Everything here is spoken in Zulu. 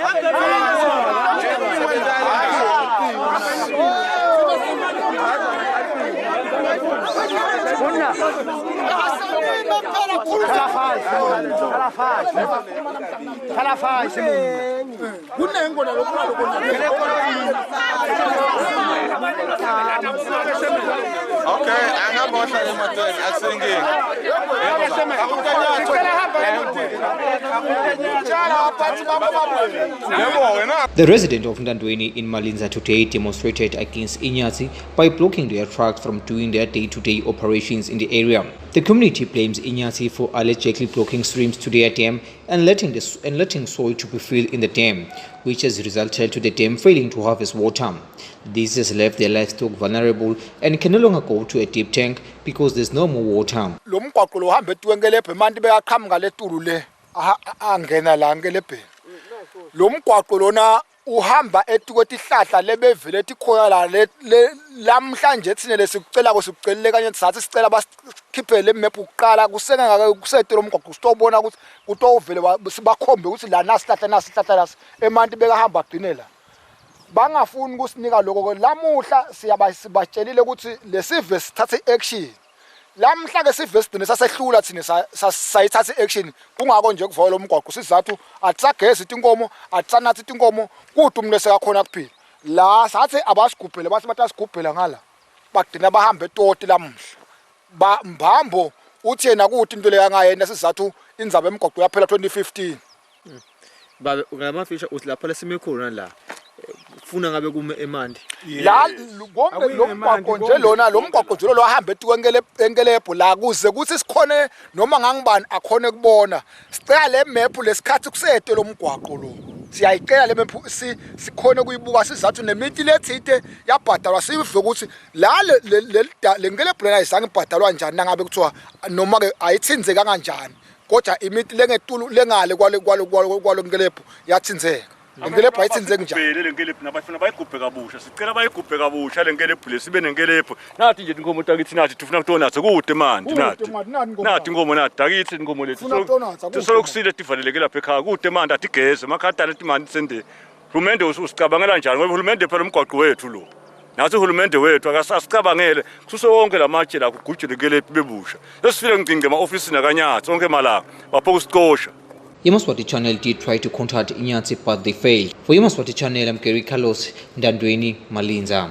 Okay, The resident of Ndandweni in Malinza today demonstrated against Inyatsi by blocking their trucks from doing their day-to-day operations in the area. The community blames Inyatsi for allegedly blocking streams to their dam and letting soil to be filled in the dam, which has resulted to the dam failing to harvest water. This has left their livestock vulnerable and can no longer go to a deep tank because there's no more water. Uhamba etikoti hlahla lebevile etikhoya la lamhlanje thina lesicela kusicela kanye sathi sicela basikhiphele imap uqala kusenga kusethe lomgwaqo sitobona ukuthi kutovele sibakhombe ukuthi la nasihlahla emanti bekahamba agcinela bangafuni ukusinika lokho lamuhla siyabatshelile ukuthi lesive sithathe action lamhla ke sivesidini sasehlula thina sayithatha action kungako nje kuvola umgwaqo sizathu atsagezi inkomo atsanathi inkomo kuthi umlese kakhona kuphila la sathi abasigubhele bathi batasigubhela ngala bagcina bahamba etoti lamuhla ba mbambo uthi yena kuthi into leya ngayena sizathu indzaba emgwaqo yaphela 2015 babe ngamafisha uthi lapha lesimikhona la funa ngabe kume emandi la konke lomgwaqo nje lona lomgwaqo nje lo hamba enkelepo la kuze kuthi sikhone noma ngangibani akhone kubona sicela le map lesikhathi kusethe lomgwaqo lo siyayicela le map sikhone kuyibuka sizathu nemithi lethite yabhadalwa sive ukuthi la le nkelepo lena ayizange ibhadalwa kanjani nangabe kuthiwa noma ke ayithinzeka kanjani kodwa imithi lengetulu lengale kwalo nkelepo yathinzeka Ngelephu ayithinze njani le ngelephu nabafuna bayigubhe kabusha sicela bayigubhe kabusha le ngelephu lesibe nengelephu nathi nje inkomo takithi nathi tufuna kutonatha kude manje nathi inkomo nathi takithi inkomo lethu sokusile tivaleleke lapha ekhaya kude manje athi geze makhatala ethi manje sende hulumende usicabangela njani ngoba hulumende phela umgwaqo wethu lo nathi hulumende wethu akasasicabangele kususo wonke lamatshe la kugujule ngelephu bebusha lesifile ngicinge ema-office nakanyathi sonke malanga baphoka usiqosha. Yamaswati Channel did try to contact Inyatsi, but they failed. For Yamaswati Channel, I'm Gary Carlos, Ndandweni, Malinza.